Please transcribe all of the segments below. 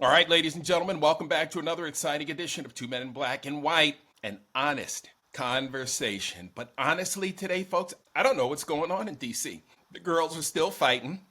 All right, ladies and gentlemen, welcome back to another exciting edition of Two Men in Black and White, an honest conversation. But honestly, today, folks, I don't know what's going on in DC. The girls are still fighting.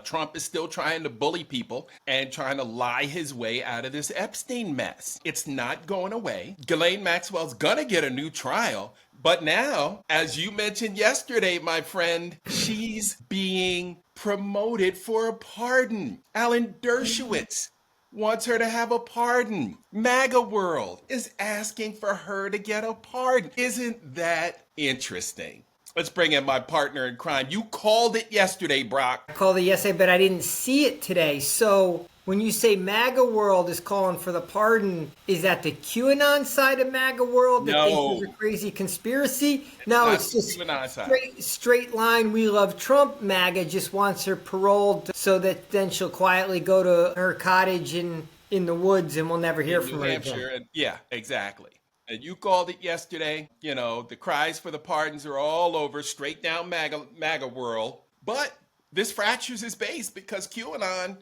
Trump is still trying to bully people and trying to lie his way out of this Epstein mess. It's not going away. Ghislaine Maxwell's gonna get a new trial, but now, as you mentioned yesterday, my friend, she's being promoted for a pardon. Alan Dershowitz wants her to have a pardon. MAGA World is asking for her to get a pardon. Isn't that interesting? Let's bring in my partner in crime. You called it yesterday, Brock. I called it yesterday, but I didn't see it today. So when you say MAGA World is calling for the pardon, is that the QAnon side of MAGA World that thinks there's a crazy conspiracy? No, it's just straight line. We love Trump. MAGA just wants her paroled so that then she'll quietly go to her cottage in the woods and we'll never hear from her again. Yeah, exactly. And you called it yesterday. You know, the cries for the pardons are all over, straight down MAGA world. But this fractures his base because QAnon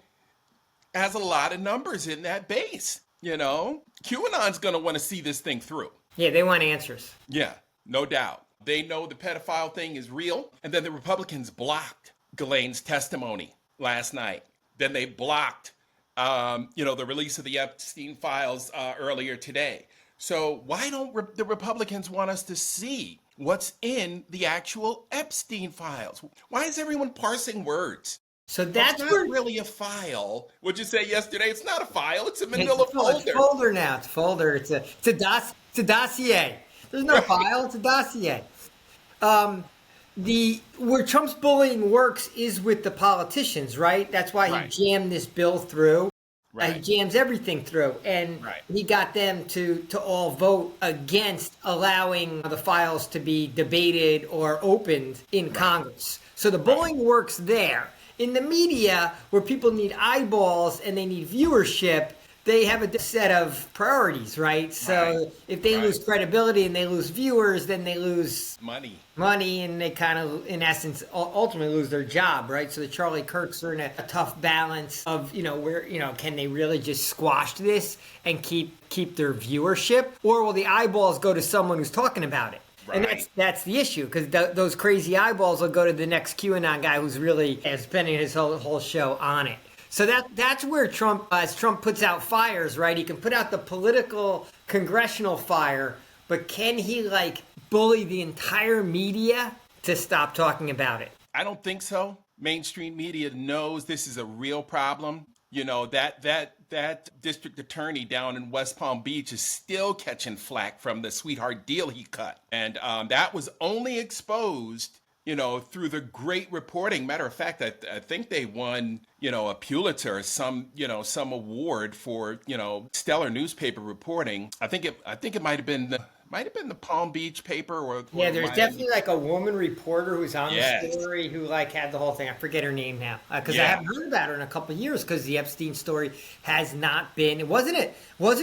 has a lot of numbers in that base. You know, QAnon's going to want to see this thing through. Yeah, they want answers. Yeah, no doubt. They know the pedophile thing is real. And then the Republicans blocked Ghislaine's testimony last night. Then they blocked, the release of the Epstein files earlier today. So why don't the Republicans want us to see what's in the actual Epstein files? Why is everyone parsing words? So that's not really a file. What'd you say yesterday? It's not a file. It's a manila folder. It's a folder now. It's a folder. It's a dossier. There's no file. It's a dossier. Where Trump's bullying works is with the politicians, right? That's why he jammed this bill through. He jams everything through, and he got them to all vote against allowing the files to be debated or opened in Congress. So the bullying works there. In the media, where people need eyeballs and they need viewership, they have a set of priorities, right? So if they lose credibility and they lose viewers, then they lose money, and they kind of, in essence, ultimately lose their job, right? So the Charlie Kirks are in a tough balance of, can they really just squash this and keep their viewership, or will the eyeballs go to someone who's talking about it? Right. And that's the issue, because those crazy eyeballs will go to the next QAnon guy who's really spending his whole show on it. So that's where Trump, as Trump puts out fires, right? He can put out the political congressional fire, but can he bully the entire media to stop talking about it? I don't think so. Mainstream media knows this is a real problem. You know, that district attorney down in West Palm Beach is still catching flack from the sweetheart deal he cut. And that was only exposed through the great reporting. Matter of fact, I think they won, a Pulitzer, some award for, stellar newspaper reporting. I think it might have been the Palm Beach paper or there's definitely a woman reporter who's on the story who had the whole thing. I forget her name now because I haven't heard about her in a couple of years because the Epstein story has not been. It wasn't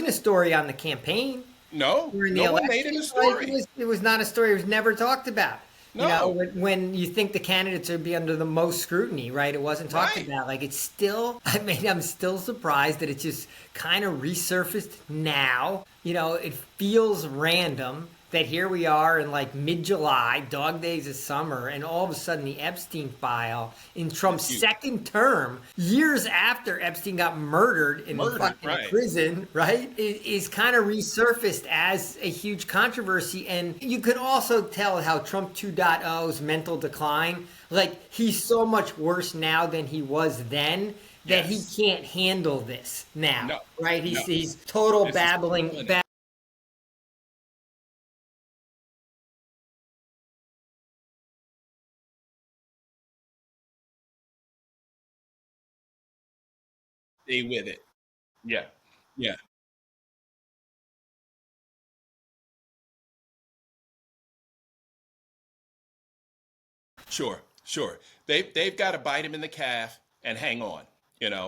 a story on the campaign. No, no one made it a story. It was not a story. It was never talked about. No. When you think the candidates would be under the most scrutiny, right? It wasn't talked about. It's still, I'm still surprised that it just kind of resurfaced now. It feels random that here we are in mid-July, dog days of summer, and all of a sudden the Epstein file in Trump's second term, years after Epstein got murdered in prison, right, is kind of resurfaced as a huge controversy. And you could also tell how Trump 2.0's mental decline, he's so much worse now than he was then that he can't handle this now, right? He's total babbling. Stay with it. Yeah. Yeah. Sure. They've got to bite him in the calf and hang on,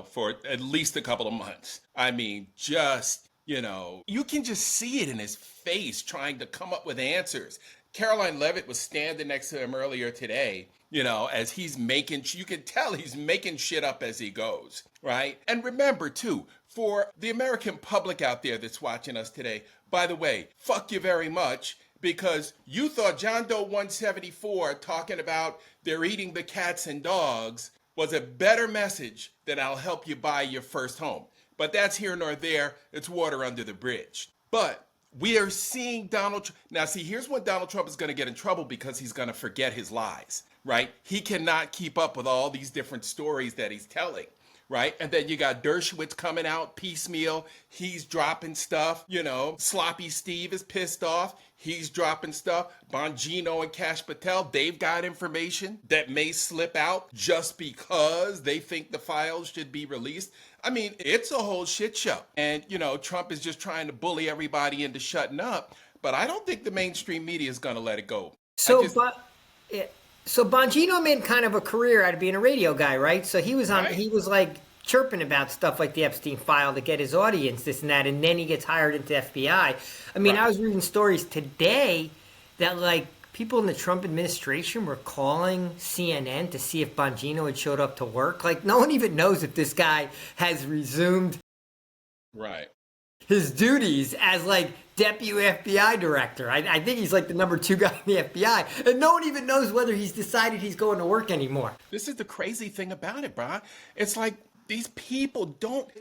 for at least a couple of months. I mean, you can just see it in his face trying to come up with answers. Caroline Leavitt was standing next to him earlier today, as he's you can tell he's making shit up as he goes, right? And remember, too, for the American public out there that's watching us today, by the way, fuck you very much, because you thought John Doe 174 talking about they're eating the cats and dogs was a better message than I'll help you buy your first home. But that's here nor there. It's water under the bridge. But we are seeing Donald Trump. Now, see, here's when Donald Trump is going to get in trouble, because he's going to forget his lies, right? He cannot keep up with all these different stories that he's telling, right? And then you got Dershowitz coming out piecemeal. He's dropping stuff. Sloppy Steve is pissed off. He's dropping stuff. Bongino and Kash Patel, they've got information that may slip out just because they think the files should be released. I mean, it's a whole shit show. And, Trump is just trying to bully everybody into shutting up. But I don't think the mainstream media is going to let it go. So Bongino made kind of a career out of being a radio guy, right? So he was on. Right. He was like chirping about stuff like the Epstein file to get his audience, this and that, and then he gets hired into FBI. I mean, right. I was reading stories today that like people in the Trump administration were calling CNN to see if Bongino had showed up to work. Like, no one even knows if this guy has resumed his duties as like deputy FBI director. I think he's like the number 2 guy in the FBI, and no one even knows whether he's decided he's going to work anymore. This is the crazy thing about it, bro. It's like these people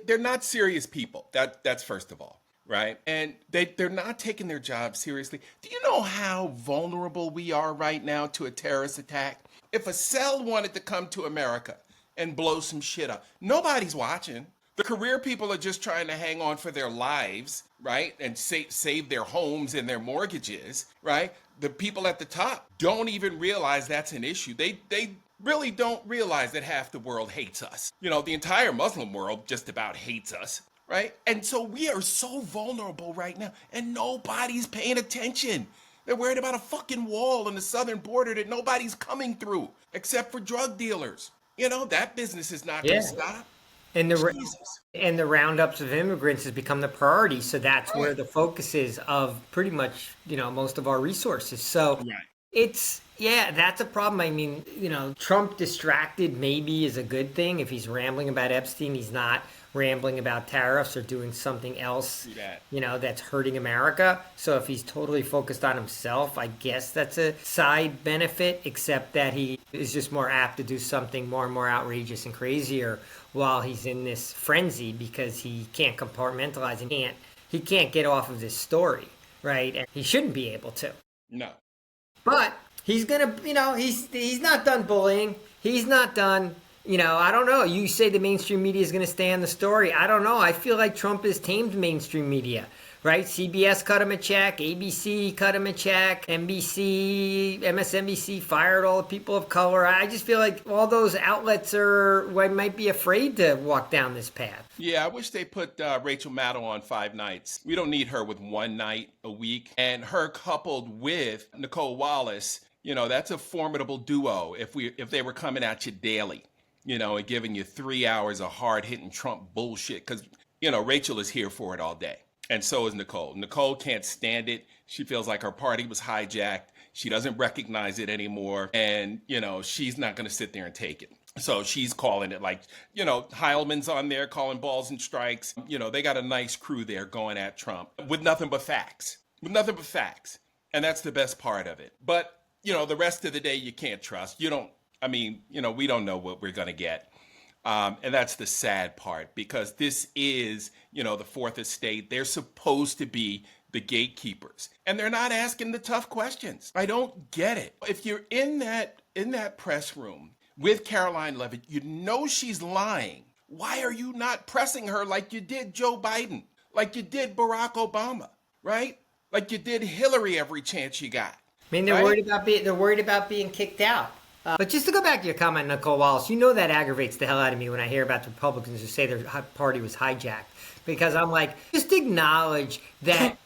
they're not serious people. That's first of all, right? And they're not taking their job seriously. Do you know how vulnerable we are right now to a terrorist attack? If a cell wanted to come to America and blow some shit up, nobody's watching. The career people are just trying to hang on for their lives, right? And save their homes and their mortgages, right? The people at the top don't even realize that's an issue. They really don't realize that half the world hates us. The entire Muslim world just about hates us, right? And so we are so vulnerable right now, and nobody's paying attention. They're worried about a fucking wall on the southern border that nobody's coming through, except for drug dealers. That business is not going to stop. And the roundups of immigrants has become the priority. So that's where the focus is of pretty much, most of our resources. So that's a problem. I mean, Trump distracted maybe is a good thing. If he's rambling about Epstein, he's not rambling about tariffs or doing something else, that's hurting America. So if he's totally focused on himself, I guess that's a side benefit, except that he is just more apt to do something more and more outrageous and crazier while he's in this frenzy, because he can't compartmentalize and he can't get off of this story, right? And he shouldn't be able to. No. But he's gonna, he's not done bullying. He's not done. I don't know. You say the mainstream media is going to stay on the story. I don't know. I feel like Trump has tamed mainstream media, right? CBS cut him a check. ABC cut him a check. NBC, MSNBC fired all the people of color. I just feel like all those outlets might be afraid to walk down this path. Yeah, I wish they put Rachel Maddow on 5 nights. We don't need her with 1 night a week. And her coupled with Nicole Wallace, that's a formidable duo if they were coming at you daily. And giving you 3 hours of hard-hitting Trump bullshit. Because, Rachel is here for it all day. And so is Nicole. Nicole can't stand it. She feels like her party was hijacked. She doesn't recognize it anymore. And, she's not going to sit there and take it. So she's calling it like, Heilman's on there calling balls and strikes. They got a nice crew there going at Trump with nothing but facts. And that's the best part of it. But, the rest of the day you can't trust. We don't know what we're going to get. And that's the sad part, because this is, the fourth estate. They're supposed to be the gatekeepers, and they're not asking the tough questions. I don't get it. If you're in that press room with Caroline Leavitt, she's lying. Why are you not pressing her like you did Joe Biden, like you did Barack Obama, right? Like you did Hillary every chance you got. I mean, they're worried about being kicked out. But just to go back to your comment, Nicole Wallace, that aggravates the hell out of me when I hear about the Republicans who say their party was hijacked. Because I'm like, just acknowledge that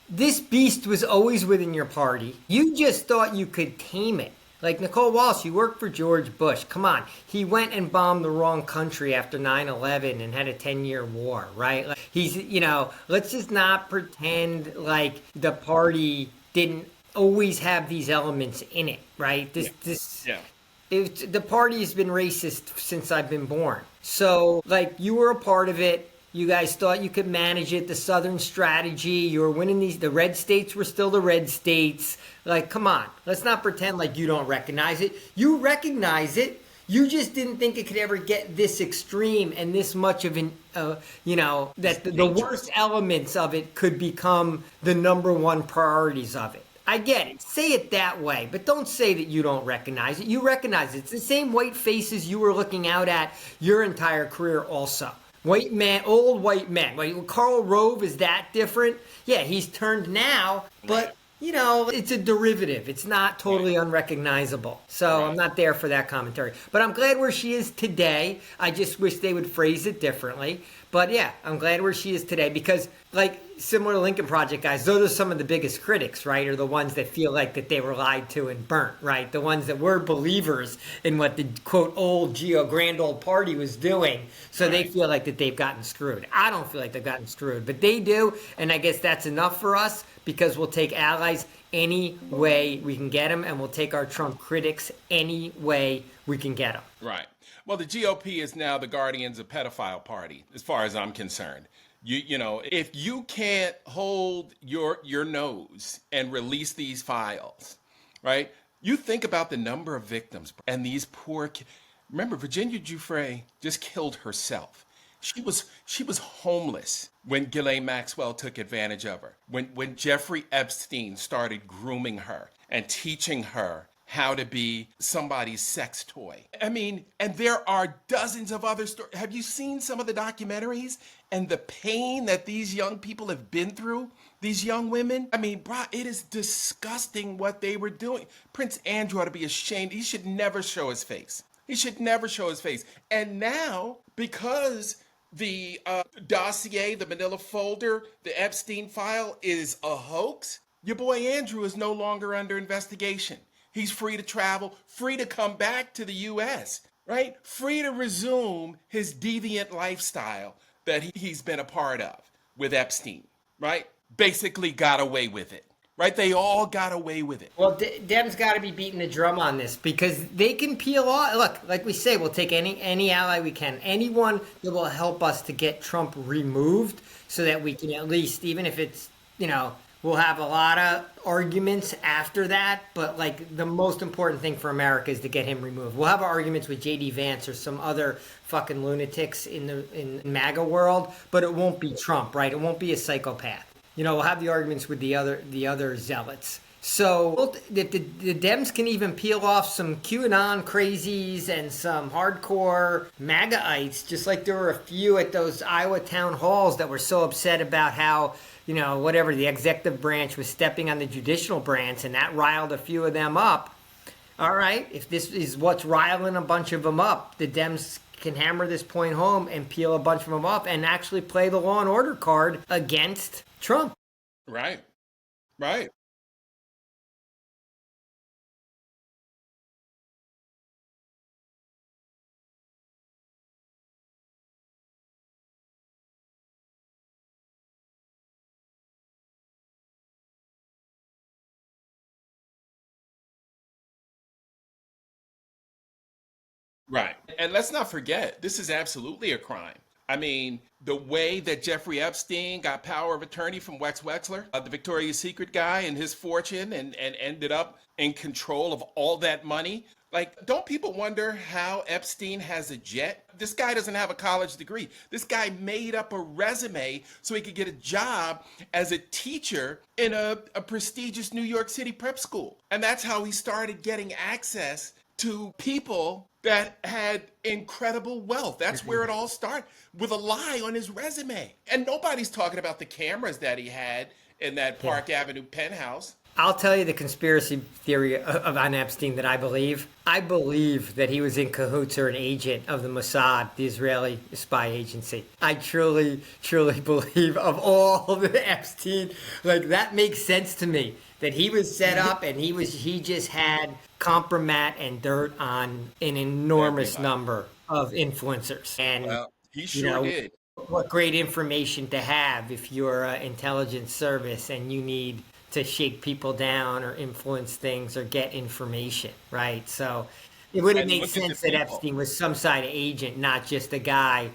this beast was always within your party. You just thought you could tame it. Like Nicole Wallace, you worked for George Bush. Come on. He went and bombed the wrong country after 9/11 and had a 10-year war, right? Like, let's just not pretend like the party didn't always have these elements in it, right? The party has been racist since I've been born. So, like, you were a part of it. You guys thought you could manage it. The Southern strategy, you were winning these. The red states were still the red states. Like, come on. Let's not pretend like you don't recognize it. You recognize it. You just didn't think it could ever get this extreme and this much of an, that the worst elements of it could become the number one priorities of it. I get it. Say it that way, but don't say that you don't recognize it. You recognize it. It's the same white faces you were looking out at your entire career also. White man, old white men. Like, Karl Rove, is that different? Yeah, he's turned now, but, it's a derivative. It's not totally unrecognizable. So I'm not there for that commentary. But I'm glad where she is today. I just wish they would phrase it differently. But yeah, I'm glad where she is today because, like, similar to Lincoln Project guys, those are some of the biggest critics, right? Are the ones that feel like that they were lied to and burnt, right? The ones that were believers in what the, quote, grand old party was doing. So they feel like that they've gotten screwed. I don't feel like they've gotten screwed, but they do. And I guess that's enough for us because we'll take allies any way we can get them, and we'll take our Trump critics any way we can get them. Right. Well, the GOP is now the guardians of pedophile party, as far as I'm concerned. If you can't hold your nose and release these files, right? You think about the number of victims and these poor kids. Remember, Virginia Giuffre just killed herself. She was homeless when Ghislaine Maxwell took advantage of her. When Jeffrey Epstein started grooming her and teaching her how to be somebody's sex toy. I mean, and there are dozens of other stories. Have you seen some of the documentaries and the pain that these young people have been through? These young women? I mean, bro, it is disgusting what they were doing. Prince Andrew ought to be ashamed. He should never show his face. He should never show his face. And now, because the dossier, the manila folder, the Epstein file is a hoax, your boy Andrew is no longer under investigation. He's free to travel, free to come back to the U.S., right? Free to resume his deviant lifestyle that he's been a part of with Epstein, right? Basically got away with it, right? They all got away with it. Well, Dem's got to be beating the drum on this because they can peel off. Look, like we say, we'll take any ally we can, anyone that will help us to get Trump removed so that we can at least, even if it's, we'll have a lot of arguments after that, but like the most important thing for America is to get him removed. We'll have arguments with J.D. Vance or some other fucking lunatics in MAGA world, but it won't be Trump, right? It won't be a psychopath. We'll have the arguments with the other zealots. So the Dems can even peel off some QAnon crazies and some hardcore MAGAites, just like there were a few at those Iowa town halls that were so upset about how the executive branch was stepping on the judicial branch, and that riled a few of them up. All right, if this is what's riling a bunch of them up, the Dems can hammer this point home and peel a bunch of them up and actually play the law and order card against Trump. Right. Right. And let's not forget, this is absolutely a crime. I mean, the way that Jeffrey Epstein got power of attorney from Wex Wexler, the Victoria's Secret guy, and his fortune, and ended up in control of all that money. Like, don't people wonder how Epstein has a jet? This guy doesn't have a college degree. This guy made up a resume so he could get a job as a teacher in a prestigious New York City prep school. And that's how he started getting access to people that had incredible wealth. That's where it all started, with a lie on his resume. And nobody's talking about the cameras that he had in that Park Avenue penthouse. I'll tell you the conspiracy theory on Epstein that I believe. I believe that he was in cahoots or an agent of the Mossad, the Israeli spy agency. I truly, truly believe of all the Epstein, like that makes sense to me. That he was set up and he just had compromat and dirt on an enormous number of influencers. And he sure did. What great information to have if you're an intelligence service and you need to shake people down or influence things or get information, right? So it would have made sense that Epstein was some side of agent, not just a guy,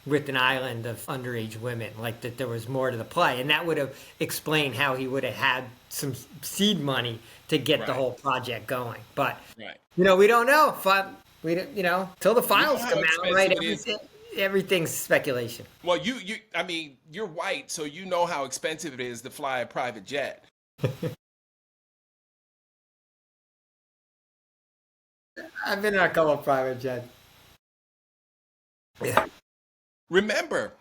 with an island of underage women, like that there was more to the play. And that would have explained how he would have had some seed money to get the whole project going. But, we don't know. Till the files come out, right? Everything's speculation. Well, you're white, so you know how expensive it is to fly a private jet. I've been on a couple of private jets. Yeah. Remember,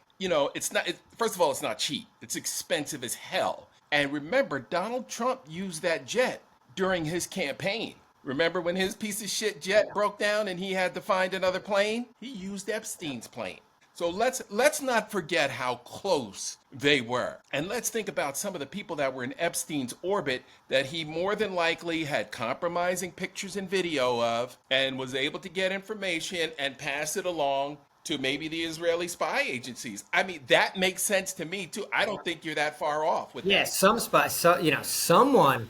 first of all, it's not cheap. It's expensive as hell. And remember, Donald Trump used that jet during his campaign. Remember when his piece of shit jet broke down and he had to find another plane? He used Epstein's plane. So let's not forget how close they were. And let's think about some of the people that were in Epstein's orbit that he more than likely had compromising pictures and video of and was able to get information and pass it along to maybe the Israeli spy agencies. I mean, that makes sense to me too. I don't think you're that far off with that. Yeah, some spy, someone.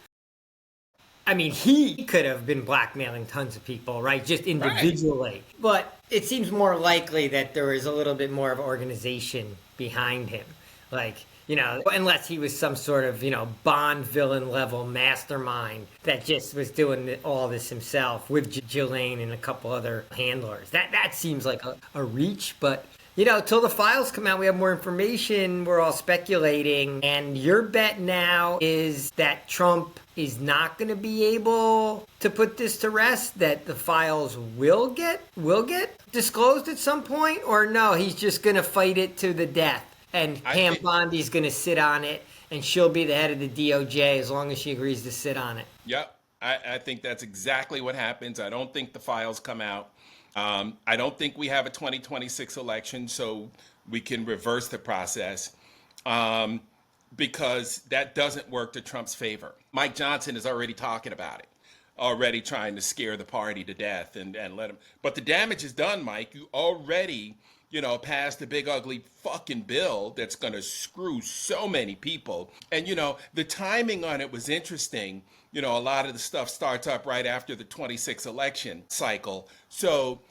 I mean, he could have been blackmailing tons of people, right? Just individually. Right. But it seems more likely that there was a little bit more of organization behind him. Like, unless he was some sort of, Bond villain level mastermind that just was doing all this himself with Ghislaine and a couple other handlers. That seems like a reach, but... till the files come out, we have more information. We're all speculating. And your bet now is that Trump is not going to be able to put this to rest, that the files will get disclosed at some point, or no, he's just going to fight it to the death. And Pam Bondi's going to sit on it, and she'll be the head of the DOJ as long as she agrees to sit on it. Yep. I think that's exactly what happens. I don't think the files come out. I don't think we have a 2026 election, so we can reverse the process because that doesn't work to Trump's favor. Mike Johnson is already talking about it, already trying to scare the party to death and let him. But the damage is done, Mike. You already, passed a big, ugly fucking bill that's going to screw so many people. And, the timing on it was interesting. A lot of the stuff starts up right after the 26 election cycle. So,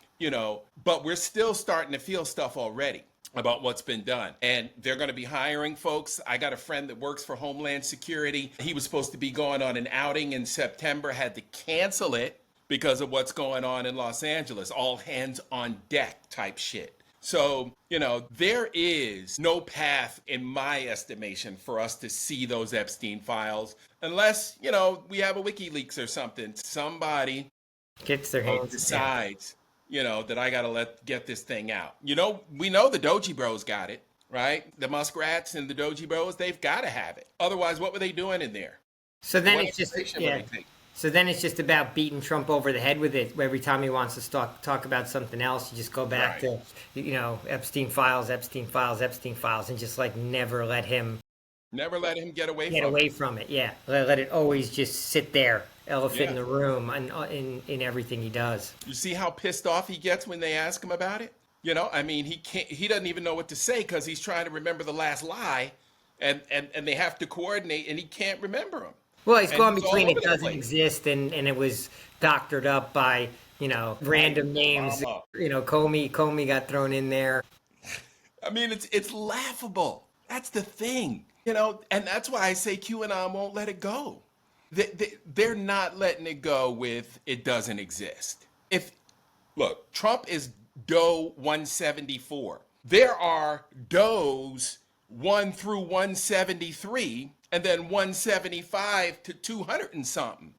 but we're still starting to feel stuff already about what's been done. And they're going to be hiring folks. I got a friend that works for Homeland Security. He was supposed to be going on an outing in September, had to cancel it because of what's going on in Los Angeles. All hands on deck type shit. So, there is no path, in my estimation, for us to see those Epstein files unless, we have a WikiLeaks or something. Somebody gets their hands decides, that I got to get this thing out. We know the Doji Bros got it, right? The Muskrats and the Doji Bros, they've got to have it. Otherwise, what were they doing in there? So then it's just, So then it's just about beating Trump over the head with it. Every time he wants to talk about something else, you just go back to, Epstein files, and just never let him get away from it. Yeah, let it always just sit there, elephant in the room, in everything he does. You see how pissed off he gets when they ask him about it? He doesn't even know what to say because he's trying to remember the last lie, and they have to coordinate, and he can't remember them. Well, he's going between it doesn't exist and it was doctored up by, random names. Comey got thrown in there. I mean, it's laughable. That's the thing, and that's why I say QAnon won't let it go. They're not letting it go with it doesn't exist. Look, Trump is Doe 174. There are Does 1 through 173. And then 175 to 200 and something,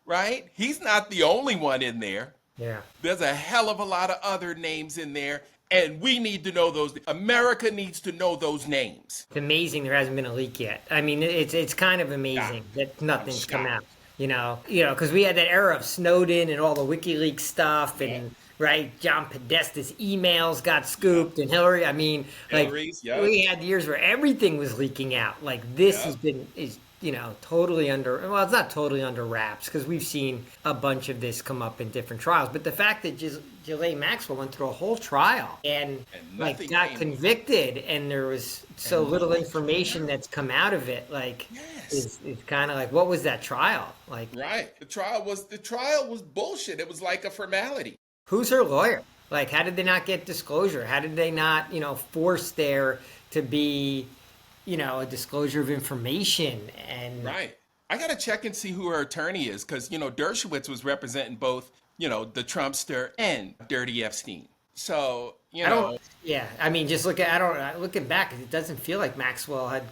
right? He's not the only one in there. Yeah. There's a hell of a lot of other names in there, and we need to know those. America needs to know those names. It's amazing there hasn't been a leak yet. I mean, it's kind of amazing that nothing's come out. Because we had that era of Snowden and all the WikiLeaks stuff, and right, John Podesta's emails got scooped, and Hillary. I mean, we had years where everything was leaking out. Like this is totally it's not totally under wraps because we've seen a bunch of this come up in different trials. But the fact that Ghislaine Maxwell went through a whole trial and like got convicted, and there was so little information that's come out of it, like is kind of like, what was that trial like? Right. The trial was bullshit. It was like a formality. Who's her lawyer? Like, how did they not get disclosure? How did they not, force there to be, a disclosure of information? And right. I got to check and see who her attorney is because, Dershowitz was representing both, the Trumpster and Dirty Epstein. So, just looking back, it doesn't feel like Maxwell had,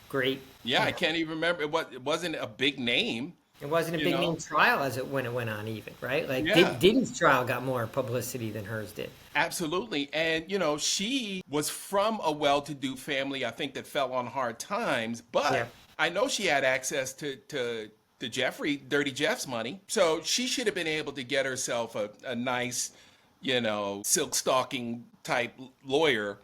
great. Yeah, I can't even remember. It wasn't a big name. It wasn't a big name trial when it went on even, right? Like Diddy's trial got more publicity than hers did. Absolutely. And, she was from a well-to-do family, I think, that fell on hard times. But I know she had access to Jeffrey, Dirty Jeff's money. So she should have been able to get herself a nice, silk stocking type lawyer,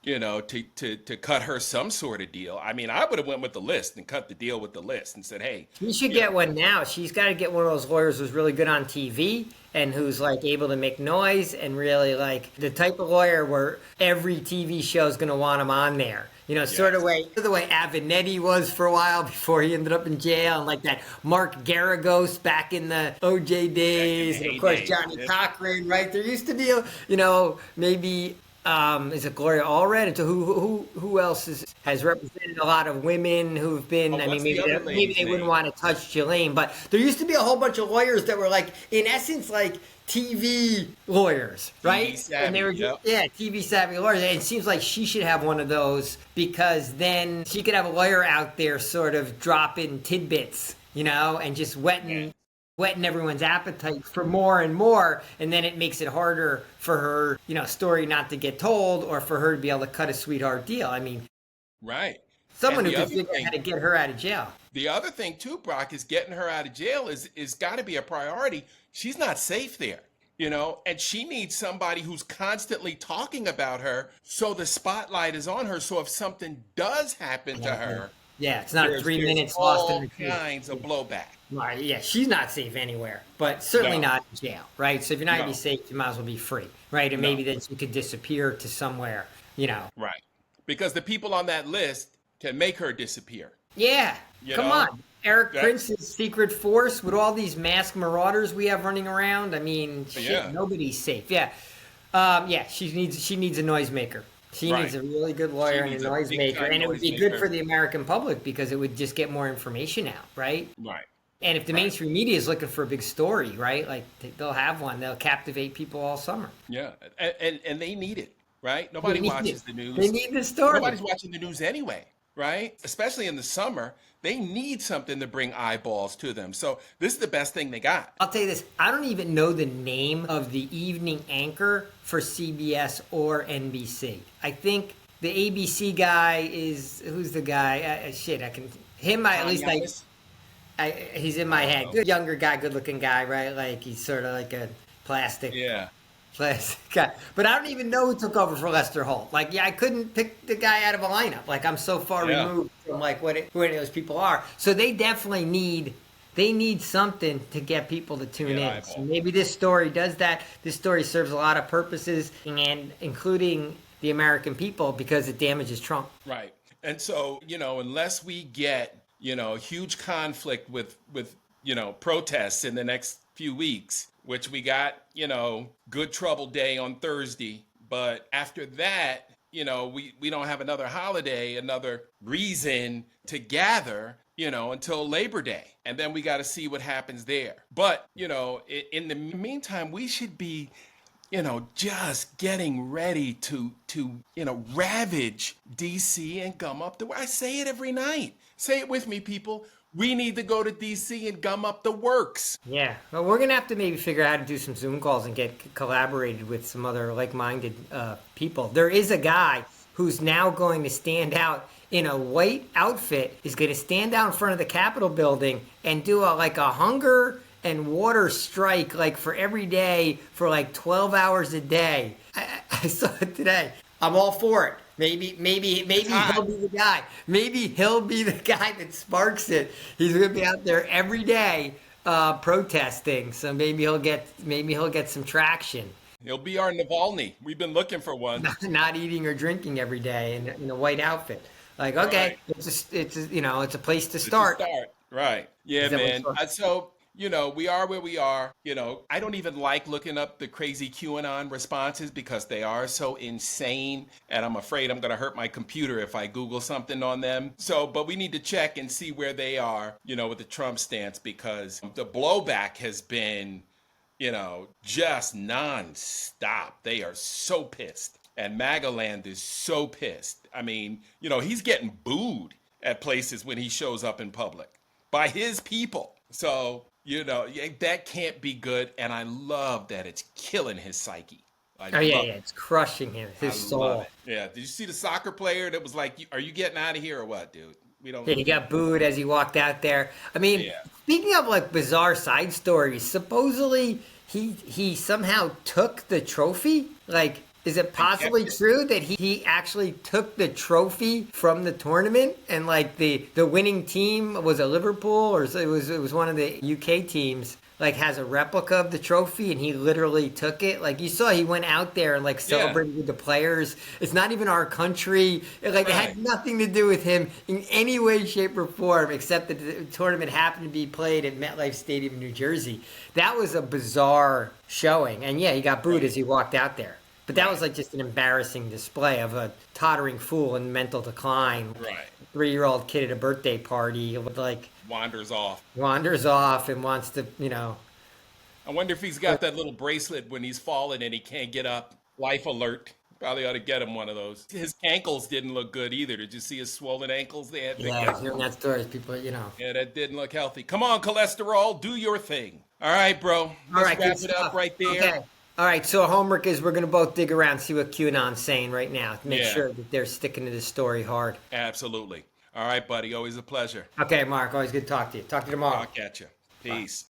to cut her some sort of deal. I mean, I would have went with the list and cut the deal with the list and said, hey. You should get one now. She's got to get one of those lawyers who's really good on TV and who's like able to make noise and really like the type of lawyer where every TV show is going to want him on there. Sort of the way Avenatti was for a while before he ended up in jail, and like that Mark Garagos back in the OJ days, and of course Johnny Cochran, right? There used to be, maybe is it Gloria Allred? And so who else has represented a lot of women who've been? Maybe they wouldn't want to touch Ghislaine, but there used to be a whole bunch of lawyers that were like, in essence, like TV lawyers, right? TV savvy, and they were TV savvy lawyers. And it seems like she should have one of those because then she could have a lawyer out there sort of dropping tidbits, and just whetting everyone's appetite for more and more, and then it makes it harder for her, story not to get told or for her to be able to cut a sweetheart deal. I mean, right. Someone who can figure out how to get her out of jail. The other thing too, Brock, is getting her out of jail is got to be a priority. She's not safe there, and she needs somebody who's constantly talking about her so the spotlight is on her. So if something does happen to her, it's not 3 minutes lost in the all kinds of blowback. Right, yeah, she's not safe anywhere, but certainly not in jail, right? So if you're not going to be safe, you might as well be free, right? And maybe then you could disappear to somewhere, Right, because the people on that list can make her disappear. Yeah, come on. Eric Prince's secret force with all these masked marauders we have running around. I mean, nobody's safe. She needs a noisemaker. She needs a really good lawyer and a noisemaker, and it would be good for the American public because it would just get more information out, right? Right. And if the mainstream media is looking for a big story, right, like they'll have one. They'll captivate people all summer. Yeah, and they need it, right? Nobody watches the news. They need the story. Nobody's watching the news anyway, right? Especially in the summer. They need something to bring eyeballs to them. So this is the best thing they got. I'll tell you this. I don't even know the name of the evening anchor for CBS or NBC. I think the ABC guy who's the guy? He's in my head. Good younger guy, good looking guy, right? Like he's sort of like a plastic guy. But I don't even know who took over for Lester Holt. Like, I couldn't pick the guy out of a lineup. Like, I'm so far removed from like who any of those people are. So they definitely need something to get people to tune in. So maybe this story does that. This story serves a lot of purposes, and including the American people, because it damages Trump. Right. And so, unless we get, huge conflict with protests in the next few weeks, which we got, Good Trouble Day on Thursday. But after that, we don't have another holiday, another reason to gather, until Labor Day. And then we got to see what happens there. But, in the meantime, we should be, just getting ready to ravage DC and gum up the. I say it every night. Say it with me, people. We need to go to DC and gum up the works. Yeah. Well, we're going to have to maybe figure out how to do some Zoom calls and get collaborated with some other like-minded people. There is a guy who's now going to stand out in a white outfit, is going to stand out in front of the Capitol building and do a hunger and water strike like for every day for like 12 hours a day. I saw it today. I'm all for it. Maybe he'll be the guy. Maybe he'll be the guy that sparks it. He's going to be out there every day protesting. So maybe he'll get some traction. He'll be our Navalny. We've been looking for one. Not eating or drinking every day in a white outfit. Like, okay, right. it's a place to start. Right. Yeah, man. So, we are where we are. I don't even like looking up the crazy QAnon responses because they are so insane. And I'm afraid I'm going to hurt my computer if I Google something on them. So, but we need to check and see where they are, with the Trump stance, because the blowback has been, just nonstop. They are so pissed. And MAGA land is so pissed. I mean, he's getting booed at places when he shows up in public by his people. So, that can't be good. And I love that it's killing his psyche. It's crushing him, his soul. Yeah. Did you see the soccer player that was like, are you getting out of here or what, dude? He got booed as he walked out there. I mean, Speaking of like bizarre side stories, supposedly he somehow took the trophy. Like, is it possibly true that he actually took the trophy from the tournament and like the winning team was a Liverpool or it was one of the UK teams, like has a replica of the trophy and he literally took it? Like you saw, he went out there and like celebrated with the players. It's not even our country. It had nothing to do with him in any way, shape, or form, except that the tournament happened to be played at MetLife Stadium in New Jersey. That was a bizarre showing. And he got booed as he walked out there. But that was like just an embarrassing display of a tottering fool in mental decline. Right. 3-year-old kid at a birthday party with like wanders off and wants to, I wonder if he's got that little bracelet when he's falling and he can't get up. Life alert. Probably ought to get him one of those. His ankles didn't look good either. Did you see his swollen ankles? Hearing that story, people, Yeah, that didn't look healthy. Come on, cholesterol, do your thing. All right, bro. Let's wrap it up right there. Okay. All right, so homework is we're going to both dig around, see what QAnon's saying right now. Make sure that they're sticking to this story hard. Absolutely. All right, buddy. Always a pleasure. Okay, Mark. Always good to talk to you. Talk to you tomorrow. I'll catch you. Peace. Bye.